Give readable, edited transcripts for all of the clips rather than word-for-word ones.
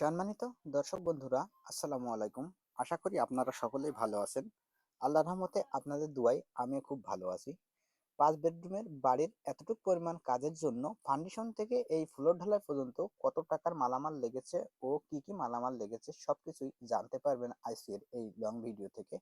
সম্মানিত দর্শক বন্ধুরা, আসসালামু আলাইকুম। আশা করি আপনারা সকলেই ভালো আছেন। আল্লাহর রহমতে আপনাদের দুয়ায় আমিও খুব ভালো আছি। ৫ বেডরুমের বাড়ির এতটুক পরিমাণ কাজের জন্য ফাউন্ডেশন থেকে এই ফ্লোর ঢালাই পর্যন্ত কত টাকার মালামাল লেগেছে ও কি, কি মালামাল লেগেছে সবকিছুই জানতে পারবেন আজকের এই লং ভিডিও থেকে।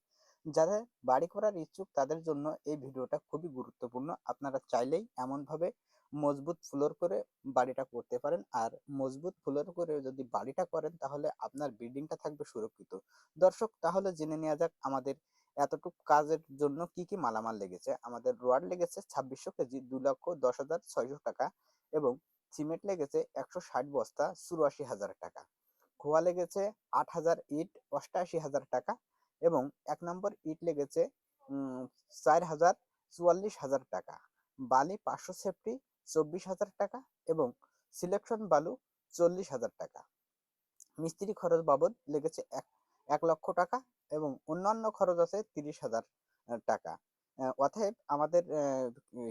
যাদের বাড়ি করার ইচ্ছুক তাদের জন্য এই ভিডিওটা খুবই গুরুত্বপূর্ণ। আপনারা চাইলেই এমনভাবে মজবুত ফ্লোর করে বাড়িটা করতে পারেন। আর মজবুত ফ্লোর করে যদি বাড়িটা করেন তাহলে আপনার বিল্ডিংটা থাকবে সুরক্ষিত। দর্শক, তাহলে জেনে নেওয়া যাক আমাদের এতটুক কাজের জন্য কি, কি মালামাল লেগেছে। আমাদের রড লেগেছে ২৬০০ কেজি, ২,১০,৬০০ টাকা এবং সিমেন্ট লেগেছে ১৬০ বস্তা, ৮৪,০০০ টাকা। খোয়া লেগেছে ৮,০০০ ইট, ৮৮,০০০ টাকা এবং ১ নম্বর ইট লেগেছে ৪,০০০, ৪৪,০০০ টাকা। বালি ৫০০ সেফটি, ২৪,০০০ টাকা এবং সিলেকশন বালু ৪০,০০০ টাকা। মিস্ত্রি খরচ বাবদ লেগেছে ১,০০,০০০ টাকা এবং অন্যান্য খরচ আছে ৩০,০০০ টাকা। অতএব আমাদের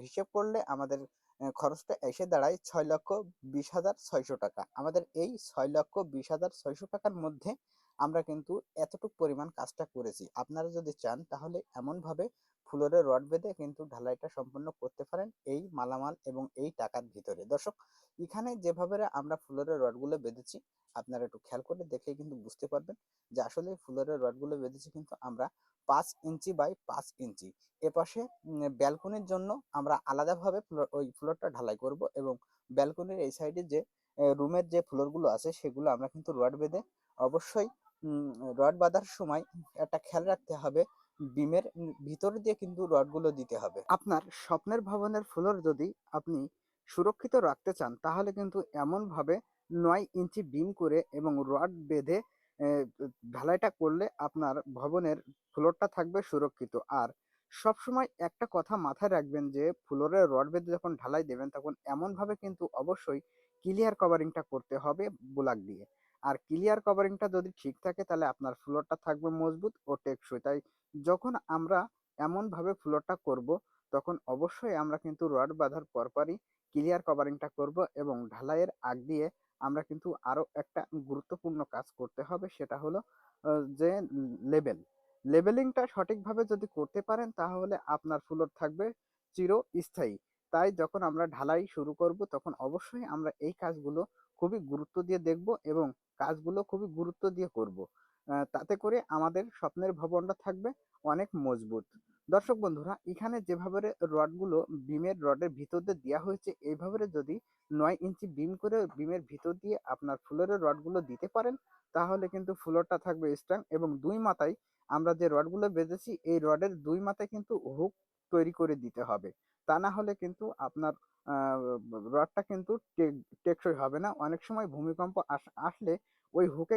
হিসেব করলে আমাদের খরচটা এসে দাঁড়ায় ৬,২০,৬০০ টাকা। আমাদের এই ৬,২০,৬০০ টাকার মধ্যে আমরা কিন্তু এতটুক পরিমাণ কাজটা করেছি। আপনারা যদি চান তাহলে এমনভাবে ফ্লোরে রড বেঁধে কিন্তু ঢালাইটা সম্পন্ন করতে পারেন এই মালামাল এবং এই টাকার ভিতরে। দর্শক, এখানে যেভাবে আমরা ফ্লোরের রডগুলো বেঁধেছি আপনারা একটু খেয়াল করে দেখলেই কিন্তু বুঝতে পারবেন যে আসলে ফ্লোরের রডগুলো বেঁধেছি কিন্তু আমরা ৫ ইঞ্চি বাই ৫ ইঞ্চি। এপাশে ব্যালকনির জন্য আমরা আলাদাভাবে ওই ফ্লোরটা ঢালাই করব এবং ব্যালকনির এই সাইডে যে রুমের যে ফ্লোরগুলো আছে সেগুলো আমরা কিন্তু রড বেঁধে অবশ্যই রড বাঁধার সময় একটা খেয়াল রাখতে হবে, বিমের ভিতর দিয়ে কিন্তু রডগুলো দিতে হবে। আপনার স্বপ্নের ভবনের ফ্লোর যদি আপনি সুরক্ষিত রাখতে চান তাহলে কিন্তু এমনভাবে ৯ ইঞ্চি বিম করে এবং রড বেঁধে এ ঢালাইটা করলে আপনার ভবনের ফ্লোরটা থাকবে সুরক্ষিত। আর সবসময় একটা কথা মাথায় রাখবেন যে ফ্লোরে রড বেঁধে যখন ঢালাই দেবেন তখন এমনভাবে কিন্তু অবশ্যই ক্লিয়ার কভারিংটা করতে হবে ব্লক দিয়ে। আর ক্লিয়ার কভারিংটা যদি ঠিক থাকে তাহলে আপনার ফ্লোরটা থাকবে মজবুত ও টেকসই। তাই যখন আমরা এমনভাবে ফ্লোরটা করব তখন অবশ্যই আমরা কিন্তু রড বাঁধার পরপরই ক্লিয়ার কভারিংটা করব এবং ঢালাইয়ের আগ দিয়ে আমরা কিন্তু আরো একটা গুরুত্বপূর্ণ কাজ করতে হবে, সেটা হলো যে লেবেলিংটা সঠিকভাবে যদি করতে পারেন তাহলে আপনার ফ্লোর থাকবে চিরস্থায়ী। তাই যখন আমরা ঢালাই শুরু করব তখন অবশ্যই আমরা এই কাজগুলো খুবই গুরুত্ব দিয়ে দেখব এবং কাজগুলো খুবই গুরুত্ব দিয়ে করব। তাতে করে আমাদের স্বপ্নের ভবনটা থাকবে অনেক মজবুত। দর্শক বন্ধুরা, এখানে যেভাবে রডগুলো বিমের রডের ভিতর দিয়ে দেওয়া হয়েছে এইভাবে যদি ৯ ইঞ্চি বিম করে বিমের ভিতর দিয়ে আপনার ফ্লোরের রডগুলো দিতে পারেন তাহলে কিন্তু ফ্লোরটা থাকবে স্ট্রং এবং ২ মাথায় আমরা যে রডগুলো বেঁধেছি এই রডের ২ মাথায় কিন্তু হুক তৈরি করে দিতে হবে। তা না হলে কিন্তু আপনার আ রডটা কিন্তু টেকসই হবে না। অনেক সময় ভূমিকম্প আসলে ওই হুকে